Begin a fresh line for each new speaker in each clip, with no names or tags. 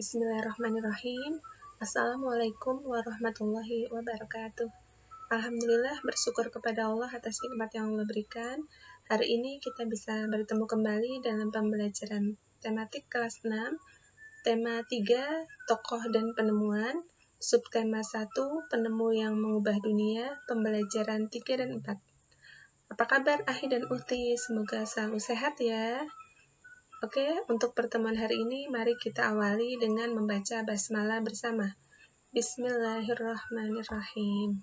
Bismillahirrahmanirrahim. Assalamualaikum warahmatullahi wabarakatuh. Alhamdulillah, bersyukur kepada Allah atas nikmat yang Allah berikan. Hari ini kita bisa bertemu kembali dalam pembelajaran tematik kelas 6, tema 3, tokoh dan penemuan, subtema 1, penemu yang mengubah dunia, pembelajaran 3 dan 4. Apa kabar Ahi dan Uhti? Semoga selalu sehat ya. Oke, untuk pertemuan hari ini, mari kita awali dengan membaca basmalah bersama. Bismillahirrahmanirrahim.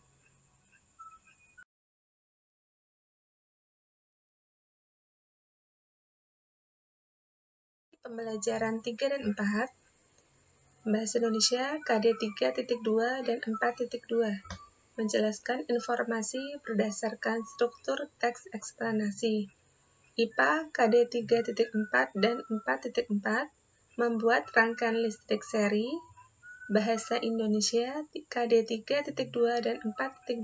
Pembelajaran 3 dan 4, Bahasa Indonesia KD 3.2 dan 4.2, menjelaskan informasi berdasarkan struktur teks eksplanasi. IPA KD 3.4 dan 4.4, membuat rangkaian listrik seri. Bahasa Indonesia KD 3.2 dan 4.2,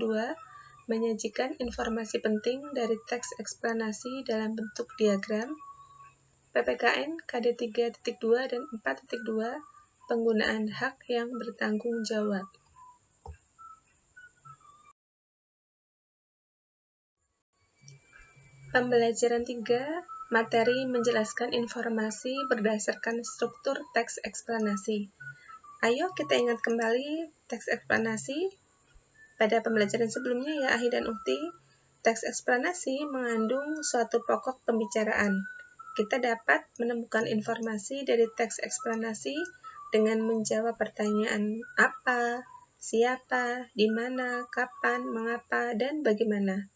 menyajikan informasi penting dari teks eksplanasi dalam bentuk diagram. PPKN KD 3.2 dan 4.2, penggunaan hak yang bertanggung jawab. Pembelajaran 3, materi menjelaskan informasi berdasarkan struktur teks eksplanasi. Ayo kita ingat kembali teks eksplanasi. Pada pembelajaran sebelumnya ya Ahi dan Uhti, teks eksplanasi mengandung suatu pokok pembicaraan. Kita dapat menemukan informasi dari teks eksplanasi dengan menjawab pertanyaan apa, siapa, di mana, kapan, mengapa, dan bagaimana.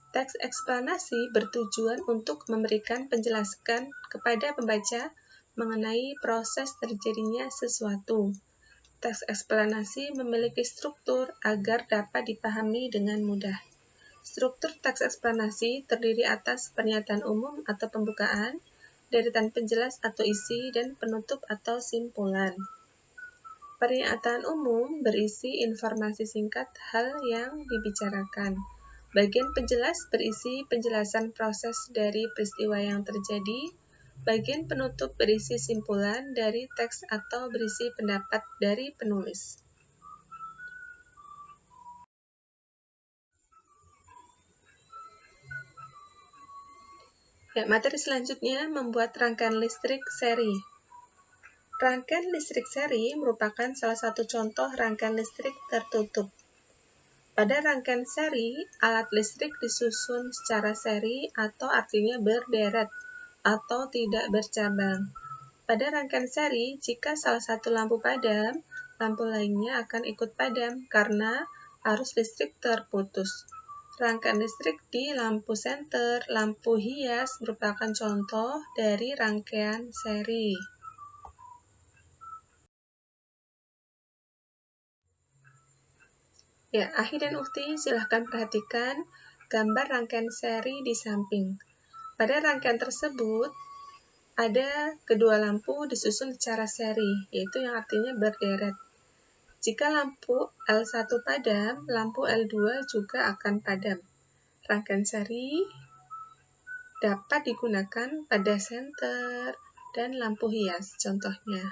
Teks eksplanasi bertujuan untuk memberikan penjelasan kepada pembaca mengenai proses terjadinya sesuatu. Teks eksplanasi memiliki struktur agar dapat dipahami dengan mudah. Struktur teks eksplanasi terdiri atas pernyataan umum atau pembukaan, deretan penjelas atau isi, dan penutup atau simpulan. Pernyataan umum berisi informasi singkat hal yang dibicarakan. Bagian penjelas berisi penjelasan proses dari peristiwa yang terjadi. Bagian penutup berisi simpulan dari teks atau berisi pendapat dari penulis. Ya, materi selanjutnya membuat rangkaian listrik seri. Rangkaian listrik seri merupakan salah satu contoh rangkaian listrik tertutup. Pada rangkaian seri, alat listrik disusun secara seri atau artinya berderet atau tidak bercabang. Pada rangkaian seri, jika salah satu lampu padam, lampu lainnya akan ikut padam karena arus listrik terputus. Rangkaian listrik di lampu senter, lampu hias merupakan contoh dari rangkaian seri. Ya, Ahi dan Uhti silahkan perhatikan gambar rangkaian seri di samping. Pada rangkaian tersebut, ada kedua lampu disusun secara seri, yaitu yang artinya berderet. Jika lampu L1 padam, lampu L2 juga akan padam. Rangkaian seri dapat digunakan pada senter dan lampu hias, contohnya.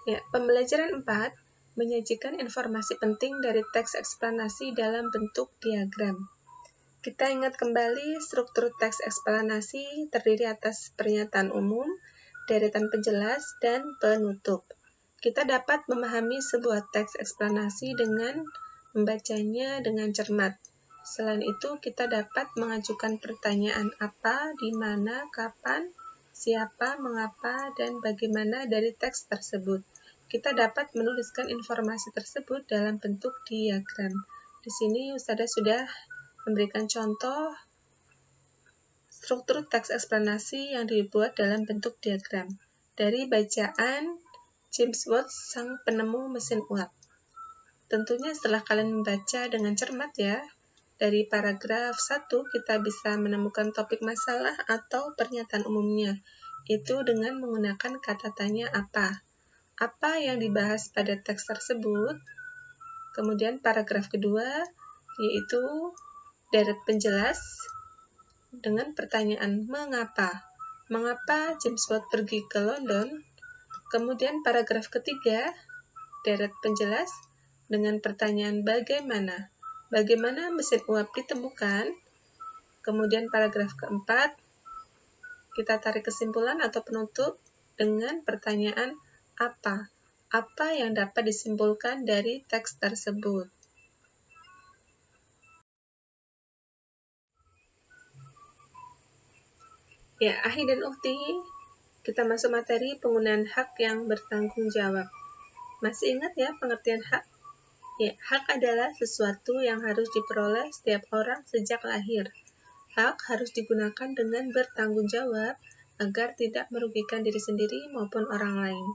Ya, pembelajaran 4 menyajikan informasi penting dari teks eksplanasi dalam bentuk diagram. Kita ingat kembali struktur teks eksplanasi terdiri atas pernyataan umum, deretan penjelas, dan penutup. Kita dapat memahami sebuah teks eksplanasi dengan membacanya dengan cermat. Selain itu, kita dapat mengajukan pertanyaan apa, di mana, kapan, siapa, mengapa, dan bagaimana dari teks tersebut. Kita dapat menuliskan informasi tersebut dalam bentuk diagram. Di sini Ustazah sudah memberikan contoh struktur teks eksplanasi yang dibuat dalam bentuk diagram dari bacaan James Watt, sang penemu mesin uap. Tentunya setelah kalian membaca dengan cermat ya, dari paragraf 1 kita bisa menemukan topik masalah atau pernyataan umumnya, itu dengan menggunakan kata tanya apa. Apa yang dibahas pada teks tersebut? Kemudian paragraf kedua, yaitu deret penjelas dengan pertanyaan mengapa. Mengapa James Watt pergi ke London? Kemudian paragraf ketiga, deret penjelas dengan pertanyaan bagaimana. Bagaimana mesin uap ditemukan? Kemudian paragraf keempat, kita tarik kesimpulan atau penutup dengan pertanyaan apa? Apa yang dapat disimpulkan dari teks tersebut? Ya, Ahi dan Ukti, kita masuk materi penggunaan hak yang bertanggung jawab. Masih ingat ya pengertian hak? Ya, hak adalah sesuatu yang harus diperoleh setiap orang sejak lahir. Hak harus digunakan dengan bertanggung jawab agar tidak merugikan diri sendiri maupun orang lain.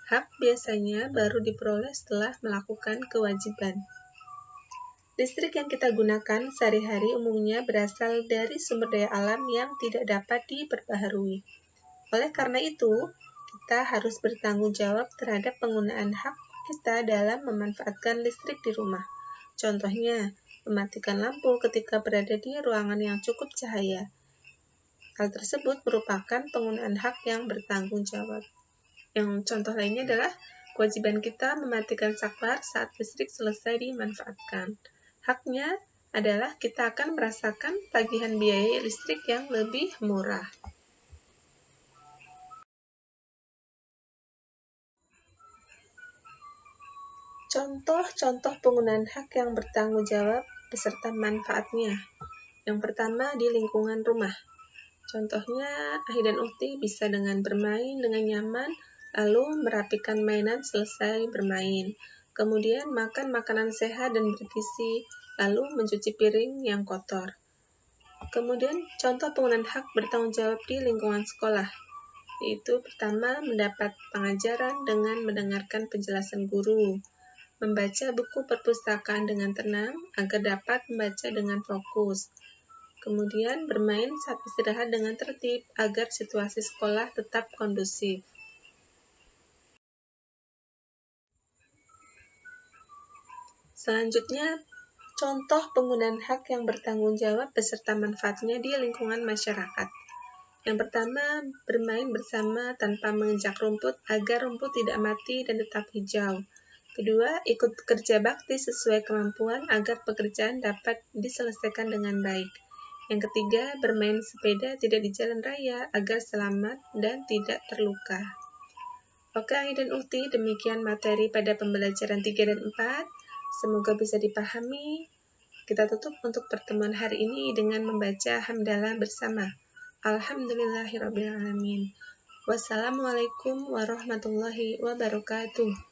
Hak biasanya baru diperoleh setelah melakukan kewajiban. Listrik yang kita gunakan sehari-hari umumnya berasal dari sumber daya alam yang tidak dapat diperbaharui. Oleh karena itu, kita harus bertanggung jawab terhadap penggunaan hak kita dalam memanfaatkan listrik di rumah. Contohnya, mematikan lampu ketika berada di ruangan yang cukup cahaya. Hal tersebut merupakan penggunaan hak yang bertanggung jawab. Yang contoh lainnya adalah kewajiban kita mematikan saklar saat listrik selesai dimanfaatkan. Haknya adalah kita akan merasakan tagihan biaya listrik yang lebih murah. Contoh-contoh penggunaan hak yang bertanggung jawab beserta manfaatnya. Yang pertama, di lingkungan rumah. Contohnya, Ahi dan Ukti bisa dengan bermain dengan nyaman, lalu merapikan mainan selesai bermain. Kemudian makan makanan sehat dan bergizi, lalu mencuci piring yang kotor. Kemudian, contoh penggunaan hak bertanggung jawab di lingkungan sekolah, yaitu pertama, mendapat pengajaran dengan mendengarkan penjelasan guru, membaca buku perpustakaan dengan tenang agar dapat membaca dengan fokus. Kemudian bermain saat istirahat dengan tertib agar situasi sekolah tetap kondusif. Selanjutnya, contoh penggunaan hak yang bertanggung jawab beserta manfaatnya di lingkungan masyarakat. Yang pertama, bermain bersama tanpa menginjak rumput agar rumput tidak mati dan tetap hijau. Kedua, ikut bekerja bakti sesuai kemampuan agar pekerjaan dapat diselesaikan dengan baik. Yang ketiga, bermain sepeda tidak di jalan raya agar selamat dan tidak terluka. Oke, Ahi dan Ukti, demikian materi pada pembelajaran 3 dan 4. Semoga bisa dipahami. Kita tutup untuk pertemuan hari ini dengan membaca hamdalah bersama. Alhamdulillahirrabbilalamin. Wassalamualaikum warahmatullahi wabarakatuh.